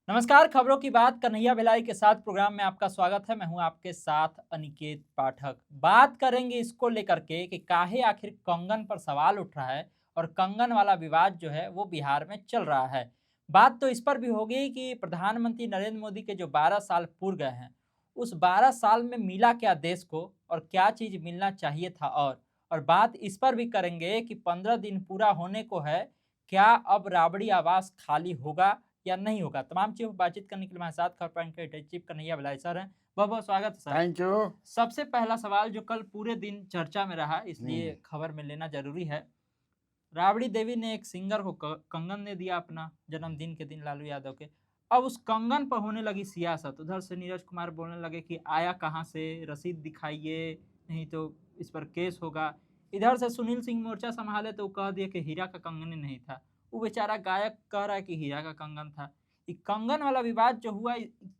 नमस्कार, खबरों की बात कन्हैया भिलाई के साथ प्रोग्राम में आपका स्वागत है। मैं हूं आपके साथ अनिकेत पाठक। बात करेंगे इसको लेकर के कि काहे आखिर कंगन पर सवाल उठ रहा है और कंगन वाला विवाद जो है वो बिहार में चल रहा है। बात तो इस पर भी होगी कि प्रधानमंत्री नरेंद्र मोदी के जो 12 साल पूर गए हैं, उस 12 साल में मिला क्या देश को और क्या चीज़ मिलना चाहिए था। और बात इस पर भी करेंगे कि 15 दिन पूरा होने को है, क्या अब राबड़ी आवास खाली होगा या नहीं होगा? तमाम चीज़ों पर बातचीत करने के लिए हमारे साथ खबर पॉइंट के editor chief Kanhaiya Bhilai sir हैं। बहुत-बहुत स्वागत है सर। Thank you. सबसे पहला सवाल जो कल पूरे दिन चर्चा में रहा, हुँ। इसलिए खबर में लेना ज़रूरी है। राबड़ी देवी ने एक सिंगर को क कंगन दे दिया अपना जन्मदिन के दिन लालू यादव के। अब उस कंगन पर होने लगी सियासत। उधर से नीरज कुमार बोलने लगे कि आया कहाँ से? रसीद दिखाइए, नहीं तो इस पर केस होगा। इधर से सुनील सिंह मोर्चा सँभाले तो वो कह दिए कि हीरा का कंगन ही नहीं था। वो बेचारा गायक कह रहा है कि हीरा का कंगन था। ये कंगन वाला विवाद जो हुआ,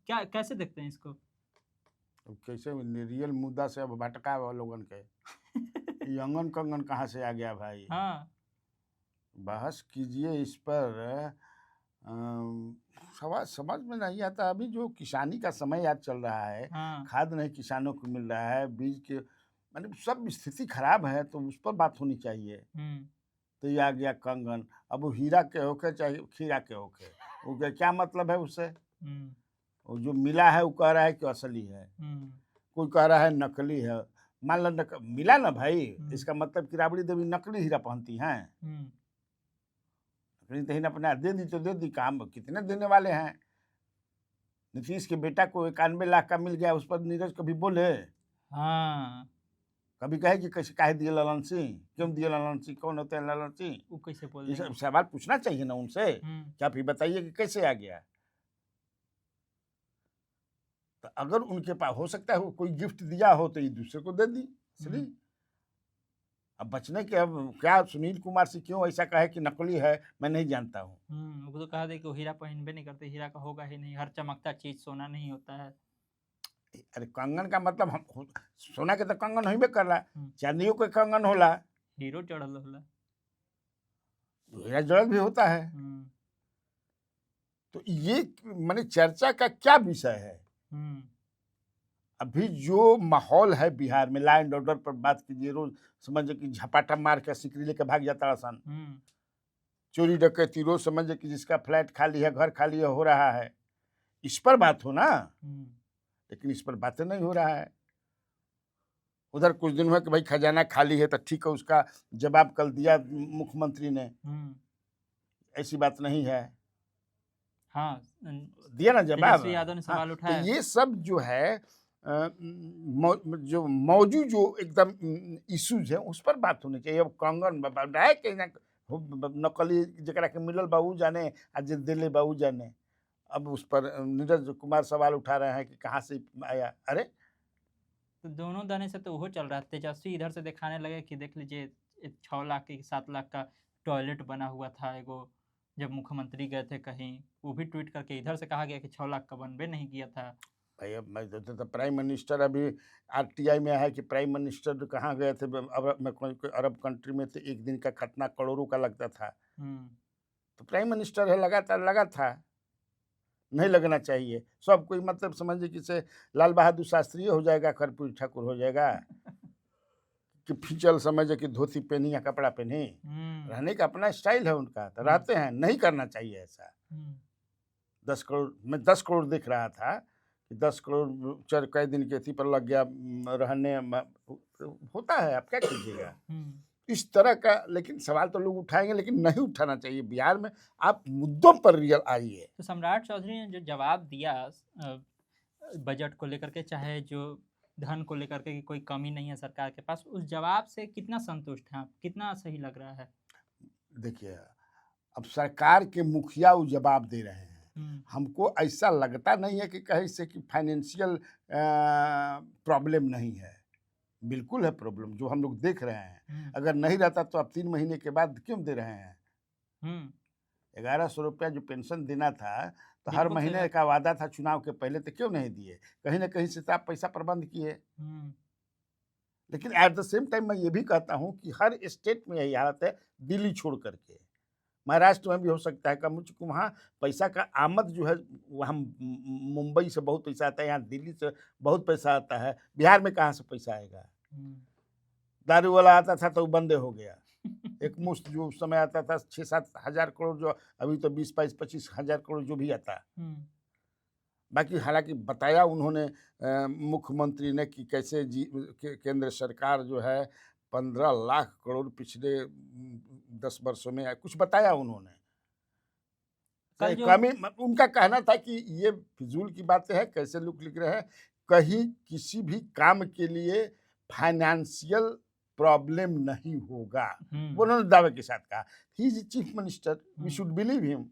क्या कैसे देखते हैं इसको? अब कैसे रियल मुद्दा से अब भटका हुआ लोगन के। ये अंगन-कंगन कहाँ से आ गया भाई? हाँ, बहस कीजिए इस पर। अम, सवाल समझ में नहीं आता। अभी जो किसानी का समय आज चल रहा है, हाँ। खाद नहीं किसानों को मिल रहा है, बीज के मतलब सब स्थिति खराब है, तो उस पर बात होनी चाहिए। हुँ, तो ये आ गया कंगन, अब वो हीरा के होके चाहे खीरा के होके, वो क्या मतलब है उससे? हुँ, वो जो मिला है वो कह रहा है कि असली है। हुँ, कोई कह रहा है नकली है। मान लो मिला ना भाई, हुँ, इसका मतलब कि राबड़ी देवी नकली हीरा पहनती हैं। हुँ। नकली तो हीरा अपने दे दी तो दे दी, काम कितने देने वाले हैं? नीतीश के बेटा को 91 लाख का मिल गया, उस पर नीरज कभी बोले? हाँ। कभी कहे कि कैसे काहे दिए ललन सिंह? क्यों दिए ललन सिंह? कौन होते हैं ललन सिंह? वो कैसे बोल ये सब देंगे? सवाल पूछना चाहिए ना उनसे हुँ, कि आप ये बताइए कि कैसे आ गया? तो अगर उनके पास हो सकता है वो कोई गिफ्ट दिया हो तो ये दूसरे को दे दी हुँ, असली। अब बचने के अब क्या सुनील कुमार से क्यों ऐसा कहे कि नकली है, मैं नहीं जानता हूँ। वो तो कहा दे कि वो हीरा पहनबे नहीं करते, हीरा का होगा ही नहीं, हर चमकता चीज़ सोना नहीं होता है। अरे कंगन का मतलब हम सोना के तो कंगन होइबे करला, हुँ, चांदियों के कंगन होला, हीरो चढ़ल होला। हीरा जड़ल भी होता है। हुँ, तो ये माने चर्चा का क्या विषय है? हुँ, अभी जो माहौल है बिहार में, लॉ एंड ऑर्डर पर बात कीजिए, रोज समझिए कि झपाटा मार के सिकरी लेके भाग जाता सन, हुँ, चोरी डकैती रोज समझिए कि जिसका फ्लैट खाली है, घर खाली है, हो रहा है, इस पर बात हो ना। हुँ, लेकिन इस पर बातें नहीं हो रहा है। उधर कुछ दिन हुआ कि भाई खजाना खाली है, तो ठीक है, उसका जवाब कल दिया मुख्यमंत्री ने, हुँ। ऐसी बात नहीं है। हाँ, दिया ना जवाब। तेजस्वी यादव ने हाँ, सवाल तो उठाया। ये सब जो है जो मौजूद जो एकदम इश्यूज है उस पर बात होनी चाहिए। अब कंगन है कहीं ना नकली जरा के मिलल बा ऊ जाने, आ जे दिले बा ऊ जाने। अब उस पर नीरज कुमार सवाल उठा रहे हैं कि कहाँ से आया। अरे तो दोनों दने से तो वो चल रहा है। तेजस्वी इधर से दिखाने लगे कि देख लीजिए, 6 लाख के 7 लाख का टॉयलेट बना हुआ था एगो, जब मुख्यमंत्री गए थे कहीं। वो भी ट्वीट करके इधर से कहा गया कि 6 लाख का बनबे नहीं किया था। भाई, अब मैं तो प्राइम मिनिस्टर अभी आरटीआई में है कि प्राइम मिनिस्टर कहाँ गए थे, अरब में कोई अरब कंट्री में, तो एक दिन का खतना करोड़ों का लगता था। हुँ, तो प्राइम मिनिस्टर है, लगातार लगा था। नहीं लगना चाहिए। सब कोई मतलब समझिए कि से लाल बहादुर शास्त्री हो जाएगा, कर्पूरी ठाकुर हो जाएगा, कि फीचल समझिए कि धोती पहनी या कपड़ा पहनी। हुँ, रहने का अपना स्टाइल है उनका, तो हुँ, रहते हैं, नहीं करना चाहिए ऐसा। हुँ, 10 करोड़, मैं 10 करोड़ देख रहा था कि 10 करोड़ चार कई दिन के अथी पर लग गया, रहने होता है, आप क्या कीजिएगा? हुँ। इस तरह का लेकिन सवाल तो लोग उठाएँगे, लेकिन नहीं उठाना चाहिए। बिहार में आप मुद्दों पर रियल आइए। तो सम्राट चौधरी ने जो जवाब दिया बजट को लेकर के, चाहे जो धन को लेकर के कि कोई कमी नहीं है सरकार के पास, उस जवाब से कितना संतुष्ट हैं आप? कितना सही लग रहा है? देखिए, अब सरकार के मुखिया वो जवाब दे रहे हैं। हुँ, हमको ऐसा लगता नहीं है कि कहीं से कि फाइनेंशियल प्रॉब्लम नहीं है। बिल्कुल है प्रॉब्लम, जो हम लोग देख रहे हैं। हुँ, अगर नहीं रहता तो आप 3 महीने के बाद क्यों दे रहे हैं? हुँ। ₹1100 जो पेंशन देना था, तो हर बिल्कुल सही महीने बात। का वादा था चुनाव के पहले, तो क्यों नहीं दिए? कहीं न कहीं से तो आप पैसा प्रबंध किए। हुँ, लेकिन एट द सेम टाइम मैं ये भी कहता हूँ कि हर स्टेट में यही हालत है, दिल्ली छोड़ कर के। महाराष्ट्र में भी हो सकता है कम, चूंकि वहाँ पैसा का आमद जो है, वहाँ मुंबई से बहुत पैसा आता है, यहाँ दिल्ली से बहुत पैसा आता है, बिहार में कहाँ से पैसा आएगा? दारू वाला आता था तो वो बंद हो गया। एक मुश्त जो उस समय आता था 6-7 हजार करोड़, जो अभी तो 20-22-25 हजार करोड़ जो भी आता। बाकी हालांकि बताया उन्होंने मुख्यमंत्री ने कि कैसे केंद्र सरकार जो है 15 लाख करोड़ पिछले 10 वर्षों में कुछ बताया उन्होंने। कमी उनका कहना था कि ये फिजूल की बातें हैं, कैसे लोग लिख रहे हैं, कहीं किसी भी काम के लिए फाइनेंशियल प्रॉब्लम नहीं होगा, वो उन्होंने दावे के साथ कहा। He is chief minister, we should believe him.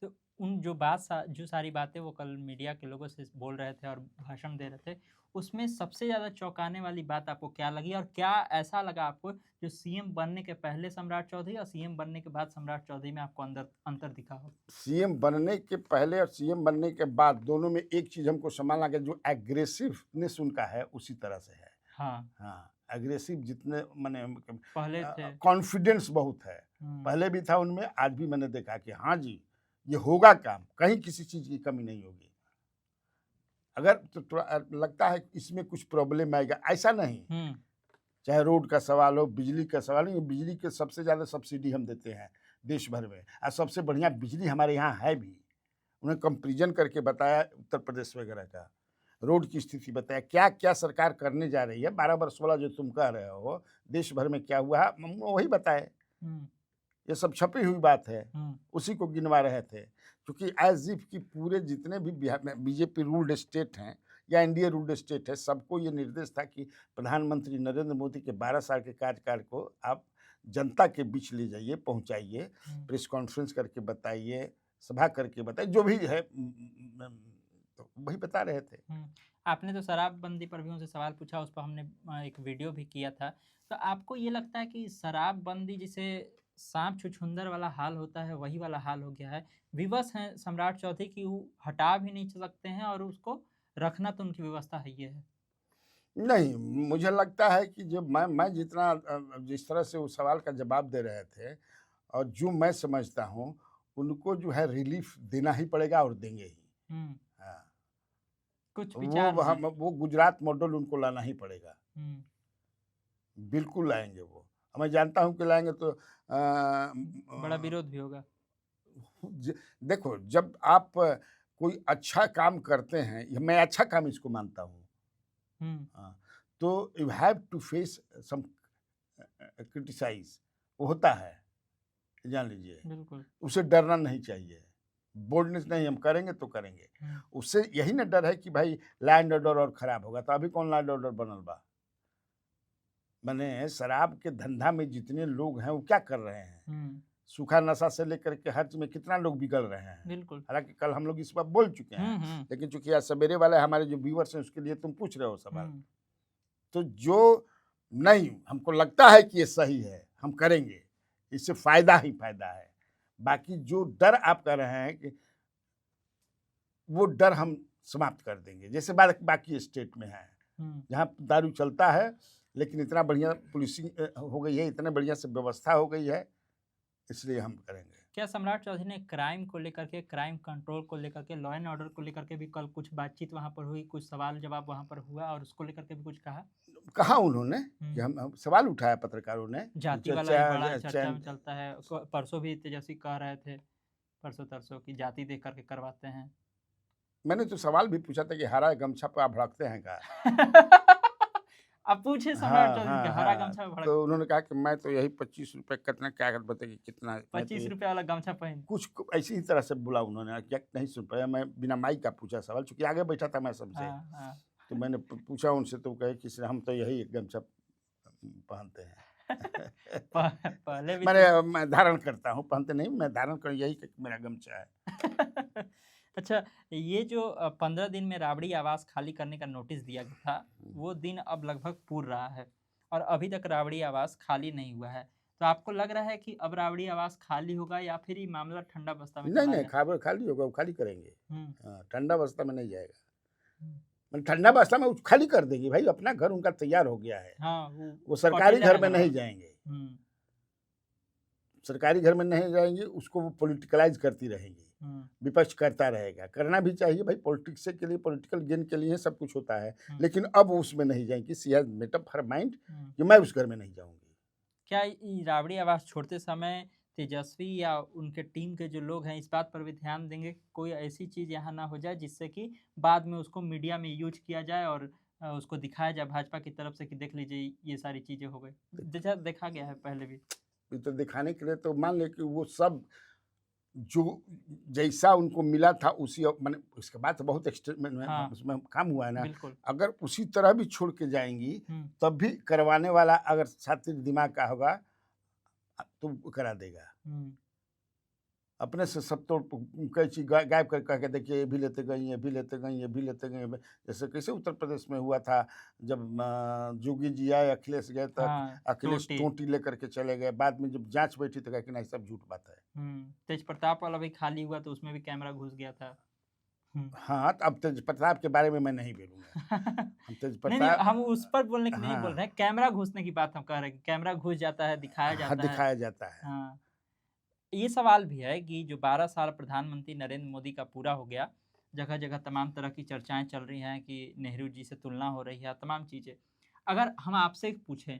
तो उन जो सारी बातें वो कल मीडिया के लोगों से बोल रहे थे और भाषण दे रहे थे, उसमें सबसे ज्यादा चौंकाने वाली बात आपको क्या लगी, और क्या ऐसा लगा आपको जो सीएम बनने के पहले सम्राट चौधरी और सीएम बनने के बाद सम्राट चौधरी में आपको अंतर दिखा हो? सीएम बनने के पहले और सीएम बनने के बाद दोनों में एक चीज हमको समझना कि जो एग्रेसिवनेस उनका है उसी तरह से है। हाँ, एग्रेसिव जितने मैंने पहले थे, कॉन्फिडेंस बहुत है, पहले भी था उनमें, आज भी मैंने देखा कि हाँ जी ये होगा काम, कहीं किसी चीज की कमी नहीं होगी। अगर तो लगता है इसमें कुछ प्रॉब्लम आएगा, ऐसा नहीं। चाहे रोड का सवाल हो, बिजली का सवाल हो, बिजली के सबसे ज्यादा सब्सिडी हम देते हैं देश भर में, और सबसे बढ़िया बिजली हमारे यहाँ है भी। उन्हें कंपेरिजन करके बताया उत्तर प्रदेश वगैरह का, रोड की स्थिति बताया, क्या क्या सरकार करने जा रही है। 12 वर्ष वाला जो तुम कह रहे हो देश भर में क्या हुआ, वही बताए। ये सब छपी हुई बात है, उसी को गिनवा रहे थे। क्योंकि एज इफ की पूरे जितने भी बिहार में बीजेपी रूल्ड स्टेट हैं या एनडीए रूल्ड स्टेट है, सबको ये निर्देश था कि प्रधानमंत्री नरेंद्र मोदी के 12 साल के कार्यकाल को आप जनता के बीच ले जाइए, पहुंचाइए, प्रेस कॉन्फ्रेंस करके बताइए, सभा करके बताइए, जो भी है तो वही बता रहे थे। आपने तो शराबबंदी पर भी उनसे सवाल पूछा, उस पर हमने एक वीडियो भी किया था। तो आपको ये लगता है कि शराबबंदी जिसे सांप छुछुंदर वाला हाल होता है वही वाला हाल हो गया है? विवश हैं सम्राट चौधरी की, वो हटा भी नहीं सकते हैं और उसको रखना तो उनकी व्यवस्था है ये है। नहीं, मुझे लगता है कि जब मैं जितना जिस तरह से उस सवाल का जवाब दे रहे थे और जो मैं समझता हूँ, उनको जो है रिलीफ देना ही पड़ेगा और देंगे ही। हाँ, कुछ विचार वो गुजरात मॉडल उनको लाना ही पड़ेगा, बिल्कुल लाएंगे वो। मैं जानता हूँ कि लाएंगे तो बड़ा विरोध भी होगा। देखो, जब आप कोई अच्छा काम करते हैं, मैं अच्छा काम इसको मानता हूँ, तो you have to face some criticise, वो होता है, जान लीजिए, बिल्कुल। उसे डरना नहीं चाहिए, बोल्डनेस नहीं, हम करेंगे तो करेंगे। उससे यही ना डर है कि भाई लैंड ऑर्डर और खराब होगा, तो अभी कौन लैंड ऑर्डर बनल बा? मैंने शराब के धंधा में जितने लोग हैं वो क्या कर रहे हैं, सूखा नशा से लेकर के हर चीज में कितना लोग बिगड़ रहे हैं। बिल्कुल। हालांकि कल हम लोग इस पर बोल चुके हैं, लेकिन चूंकि आज सवेरे वाले हमारे जो व्यूअर्स हैं उसके लिए तुम पूछ रहे हो सवाल, तो जो नहीं हमको लगता है कि ये सही है, हम करेंगे, इससे फायदा ही फायदा है। बाकी जो डर आप कर रहे हैं कि वो डर हम समाप्त कर देंगे, जैसे बाकी स्टेट में है जहाँ दारू चलता है, लेकिन इतना बढ़िया पुलिसिंग हो गई है, इतने बढ़िया से व्यवस्था हो गई है, इसलिए हम करेंगे। क्या सम्राट चौधरी ने क्राइम को लेकर के, क्राइम कंट्रोल को लेकर के, लॉ एंड ऑर्डर को लेकर के भी कल कुछ बातचीत वहां पर हुई, कुछ सवाल जवाब वहां पर हुआ और उसको लेकर के भी कुछ कहा उन्होंने कि हम सवाल उठाया पत्रकारों ने, जाति वाला बड़ा चर्चा में चलता है। परसों भी तेजस्वी कह रहे थे, परसों तरसों की जाति देख करके करवाते हैं। मैंने तो सवाल भी पूछा था कि हरा गमछा पर आप भड़कते हैं क्या? अब पूछे सम्राट चौधरी के हरा गमछा में तो उन्होंने कहा कि मैं तो यही 25 रुपए कितना, क्या बताइए कितना, 25 रुपए वाला गमछा पहन, कुछ ऐसी ही तरह से बोला उन्होंने, क्या नहीं सुन पाया। मैं बिना माइक का पूछा सवाल, चूंकि आगे बैठा था मैं सबसे, तो मैंने पूछा उनसे, तो कहे कि हम तो यही गमछा पहनते हैं। पहले भी मैं धारण करता हूँ, पहनते नहीं, मैं धारण कर, यही मेरा गमछा है। अच्छा, ये जो 15 दिन में राबड़ी आवास खाली करने का नोटिस दिया गया था, वो दिन अब लगभग पूर रहा है और अभी तक राबड़ी आवास खाली नहीं हुआ है। तो आपको लग रहा है कि अब राबड़ी आवास खाली होगा या फिर ये मामला ठंडा बस्ता में? नहीं, खाली होगा, वो खाली करेंगे। ठंडा बस्ता में नहीं जाएगा, ठंडा बस्ता में खाली कर देंगे भाई, अपना घर उनका तैयार हो गया है। वो सरकारी घर में नहीं जाएंगे, सरकारी घर में नहीं जाएंगे, उसको वो पॉलिटिकलाइज करती रहेंगी, विपक्ष करता रहेगा। करना भी चाहिए भाई, पॉलिटिक्स के लिए, पॉलिटिकल गेन के लिए सब कुछ होता है, लेकिन अब वो उसमें नहीं जाएंगी। She has made up her mind कि मैं उस घर में नहीं जाऊंगी। क्या ये राबड़ी आवास छोड़ते समय तेजस्वी या उनके टीम के जो लोग हैं इस बात पर भी ध्यान देंगे कि कोई ऐसी चीज़ यहाँ ना हो जाए जिससे कि बाद में उसको मीडिया में यूज किया जाए और उसको दिखाया जाए भाजपा की तरफ से कि देख लीजिए ये सारी चीज़ें हो गई, जैसा देखा गया है पहले भी। ये तो दिखाने के लिए तो मान ले कि वो सब जो जैसा उनको मिला था उसी मैंने उसके बाद तो बहुत हाँ, उसमें काम हुआ है ना। बिल्कुल। अगर उसी तरह भी छोड़ के जाएंगी तब भी करवाने वाला अगर छात्र दिमाग का होगा तो वो करा देगा। अपने से सब तो कई चीज गायब कर कह के देखिए, ये भी लेते गई, ये भी लेते गई, ये भी लेते गई। जैसे कैसे उत्तर प्रदेश में हुआ था जब जोगी जी आए, अखिलेश गए तक, हाँ, अखिलेश टोटी। टोटी लेकर के चले गए। बाद में जब जांच बैठी तो कहा कि नहीं सब झूठ बात है। तेज प्रताप वाला भी खाली हुआ तो उसमें भी कैमरा घुस गया था। हाँ, तो अब तेज प्रताप के बारे में मैं नहीं बोलूंगा। हम तेज नहीं, नहीं, प्रताप, हम उस पर बोलने की नहीं बोल हाँ रहे हैं, कैमरा घुसने की बात हम कह रहे हैं कि कैमरा घुस जाता है, दिखाया हाँ, जाता है। दिखाया जाता है। हाँ, ये सवाल भी है कि जो 12 साल प्रधानमंत्री नरेंद्र मोदी का पूरा हो गया, जगह-जगह तमाम तरह की चर्चाएँ चल रही हैं कि नेहरू जी से तुलना हो रही है, तमाम चीज़ें। अगर हम आपसे पूछें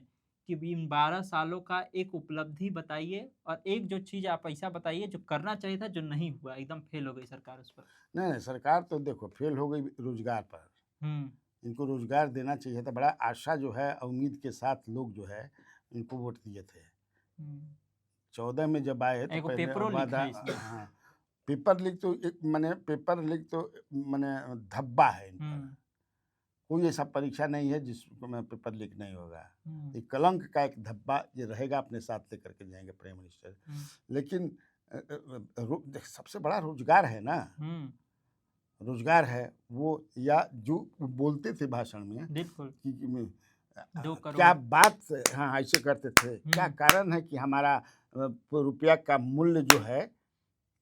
कि इन 12 सालों का एक उपलब्धि बताइए और एक जो चीज़ आप ऐसा बताइए जो करना चाहिए था, जो नहीं हुआ, एकदम फेल हो गई सरकार उस पर? नहीं नहीं, सरकार तो देखो फेल हो गई रोजगार पर। हुँ, इनको रोजगार देना चाहिए था। बड़ा आशा जो है, उम्मीद के साथ लोग जो है इनको वोट दिए थे। हुँ। 14 में जब आए तो एगो पहले पेपरो लीक वादा, है इसमें। हाँ, पेपर लीक तो पेपर लीक तो माने धब्बा है इन पर। हुँ, कोई ऐसा परीक्षा नहीं है जिसमें पेपर लीक नहीं होगा। हुँ, ये कलंक का एक धब्बा ये रहेगा, अपने साथ लेकर के जाएंगे प्राइम मिनिस्टर। हुँ, लेकिन देख, सबसे बड़ा रोजगार है ना, हुँ, रोजगार है वो। या जो बोलते थे भाषण में बिल्कुल, कि 2 क्या करोड़। बात, हाँ ऐसे करते थे, क्या कारण है कि हमारा रुपया का मूल्य जो है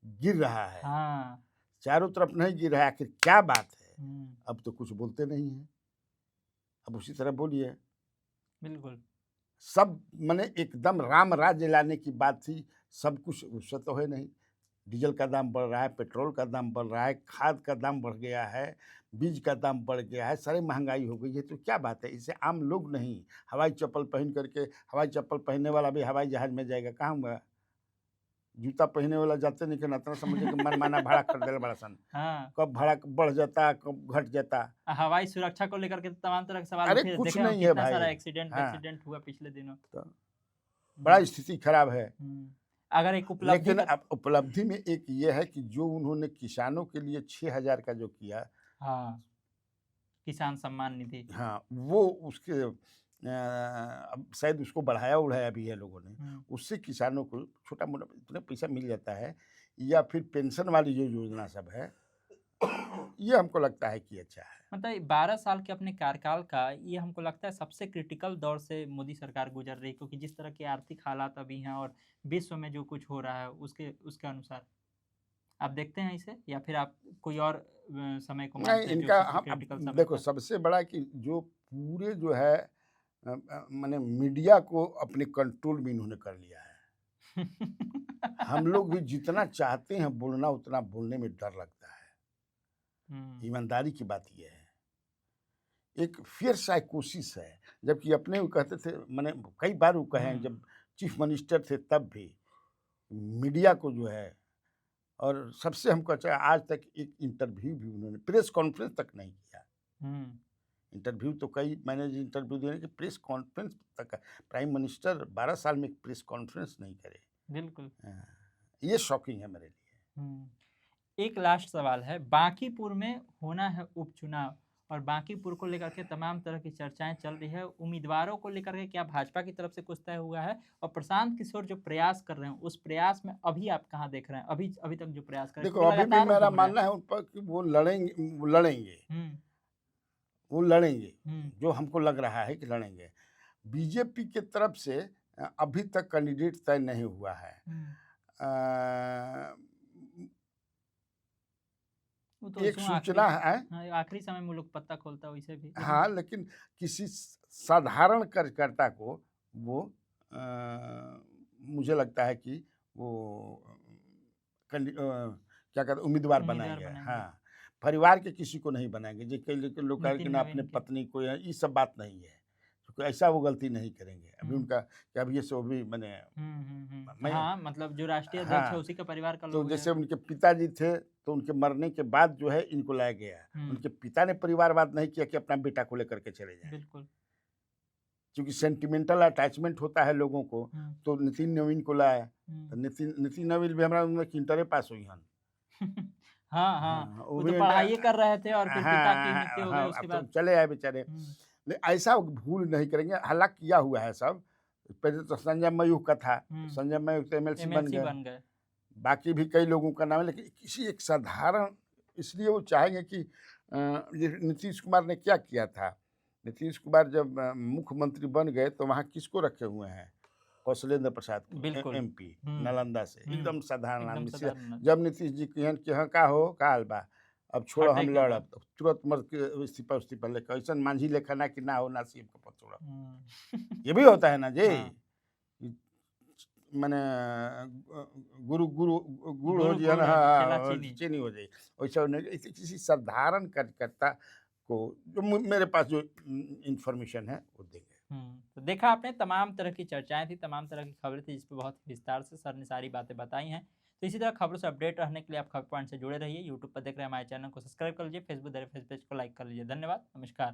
गिर रहा है, हाँ, चारों तरफ नहीं गिर रहा है, आखिर क्या बात है। हुँ, अब तो कुछ बोलते नहीं है। अब उसी तरह बोलिए, बिल्कुल। सब माने एकदम राम राज्य लाने की बात थी, सब कुछ उससे तो है नहीं। डीजल का दाम बढ़ रहा है, पेट्रोल का दाम बढ़ रहा है, खाद का दाम बढ़ गया है, बीज का दाम बढ़ गया है, सारी महंगाई हो गई है। तो क्या बात है, इससे आम लोग नहीं, हवाई चप्पल पहन करके, हवाई चप्पल पहनने वाला भी हवाई जहाज में जाएगा, कहाँ हुआ? जूता पहने वाला जाते नहीं, कि इतना समझे कि मनमाना भाड़ा कर देला बड़ा सन। हाँ, कब भाड़ा बढ़ जाता, कब घट जाता। हवाई सुरक्षा को लेकर के तो तमाम तरह के सवाल अरे उठे, कुछ देखे हम नहीं है कितना भाई। सारा एक्सीडेंट हाँ, वैक्सीडेंट हुआ पिछले दिनों। तो बड़ा हुँ, स्थिति खराब है। हुँ। अगर एक उपलब्धि लेकिन अब उपलब्धि में एक ये है कि जो उन्होंने किसानों के लिए 6,000 का जो किया, हाँ, किसान सम्मान निधि। हाँ, वो उसके अब शायद उसको बढ़ाया-उढ़ाया भी है लोगों ने। हुँ। उससे किसानों को छोटा-मोटा इतना पैसा मिल जाता है। या फिर पेंशन वाली जो योजना सब है, ये हमको लगता है कि अच्छा है। मतलब ये 12 साल के अपने कार्यकाल का ये हमको लगता है सबसे क्रिटिकल दौर से मोदी सरकार गुजर रही है, क्योंकि जिस तरह के आर्थिक हालात अभी हैं और विश्व में जो कुछ हो रहा है उसके उसके अनुसार आप देखते हैं इसे, या फिर आप कोई और समय को नहीं, मानते हैं जो इनका सबसे हम अब क्रिटिकल समय देखो था? सबसे बड़ा कि जो पूरे जो है माने मीडिया को अपने कंट्रोल में इन्होंने कर लिया है। हम लोग भी जितना चाहते हैं बोलना, उतना बोलने में डर लगता है। हुँ, ईमानदारी की बात ये है। एक फ़ियर साइकोसिस है, जबकि अपने वो कहते थे, माने कई बार वो कहे हैं, हुँ, जब चीफ मिनिस्टर थे तब भी, मीडिया को जो है, और सबसे हमको अच्छा, आज तक एक इंटरव्यू भी उन्होंने, प्रेस कॉन्फ्रेंस तक नहीं किया। हुँ, इंटरव्यू तो कई मैंने इंटरव्यू दिए कि प्रेस कॉन्फ्रेंस तक प्राइम मिनिस्टर 12 साल में एक प्रेस कॉन्फ्रेंस नहीं करे। बिल्कुल। हाँ, ये शॉकिंग है मेरे लिए। हुँ। एक लास्ट सवाल है, बांकीपुर में होना है उपचुनाव और बांकीपुर को लेकर के तमाम तरह की चर्चाएँ चल रही है। उम्मीदवारों को लेकर के क्या भाजपा की तरफ से कुछ तय हुआ है? और प्रशांत किशोर जो प्रयास कर रहे हैं, उस प्रयास में अभी आप कहाँ देख रहे हैं? अभी अभी तक जो प्रयास कर रहे हैं, देखो क्योंकि अभी भी लगातार मेरा हो रहा है। मानना है उन पर कि वो लड़ेंगे, हुँ, वो लड़ेंगे, हुँ, जो हमको लग रहा है कि लड़ेंगे। बीजेपी के तरफ से अभी तक कैंडिडेट तय नहीं हुआ है। हुँ। अ, वो तो एक वैसे सूचना है, हाँ, आखिरी समय में लोग पत्ता खोलता है वैसे भी, हाँ, लेकिन लेकिन किसी साधारण कार्यकर्ता को वो मुझे लगता है कि वो क्या कहते उम्मीदवार उम्मीदवार बनाएंगे। बनाएंगे। हाँ, परिवार के किसी को नहीं बनाएंगे। जो कई लोग कहे कि नितिन ना नवीन अपने के। पत्नी को, ये सब बात नहीं है, क्योंकि ऐसा वो गलती नहीं करेंगे। अभी हम्म उनका कि अभी से वो भी मैंने मैं हाँ, मतलब जो राष्ट्रीय अध्यक्ष है हाँ, उसी का परिवार का तो लोग है। जैसे उनके पिताजी थे, तो उनके मरने के बाद जो है इनको लाया गया। हम्म, उनके पिता ने परिवारवाद नहीं किया कि अपना बेटा को लेकर के चले जाएँ। बिल्कुल। क्योंकि सेंटिमेंटल अटैचमेंट होता है लोगों को, हम्म, तो नितिन नवीन को लाया। तो हम्म। नितिन नवीन भी हमारा उनमें इंटरे पास हुई हन। हाँ, हाँ, हाँ, वो वो तो भी पढ़ाई कर रहे थे और हाँ, फिर पिता की मृत्यु हाँ, हो गई हाँ, उसके अब तो बाद। चले आए बेचारे। हम्म, लेकिन ऐसा भूल नहीं करेंगे, हालाँकि किया हुआ है सब। पहले तो संजय मयूख का था, संजय मयूख तो एमएलसी बन एमएलसी गए। बन गए। बाकी भी कई लोगों का नाम है, लेकिन किसी एक साधारण, इसलिए वो चाहेंगे कि ये नीतीश कुमार ने क्या किया था। नीतीश कुमार जब मुख्यमंत्री बन गए तो वहाँ किसको रखे हुए हैं? कौशलेंद्र प्रसाद को, बिल्कुल। एमपी हम्म, नालंदा से, हम्म, एकदम साधारण एकदम आदमी से। साधारण। जब नीतीश जी कहन कि हाँ का हो का हाल बा, अब छोड़ो हटे हम के बाद। लड़ब, तो तुरंत मर के इस्तीफा लेकर, ऐसा मांझी लेखा ना कि ना हो ना सीएम का पद छोड़ब। हम्म। ये भी होता है ना जी। हाँ, माने गुरु गुरु गुड़ हो गुरु जाए ना, गुड़ हाँ, छेला हाँ, चीनी। चीनी हो जाए। वैसा नहीं, किसी साधारण कार्यकर्ता को, जो मेरे पास जो इंफॉर्मेशन है वो देंगे। तो देखा आपने, तमाम तरह की चर्चाएं थी, तमाम तरह की खबरें थी, जिस पे बहुत विस्तार से सर ने सारी बातें बताई हैं। तो इसी तरह खबरों से अपडेट रहने के लिए आप खबर पॉइंट से जुड़े रहिए। यूट्यूब पर देख रहे हैं हमारे चैनल को सब्सक्राइब कर लीजिए, फेसबुक पेज को लाइक कर लीजिए। धन्यवाद, नमस्कार।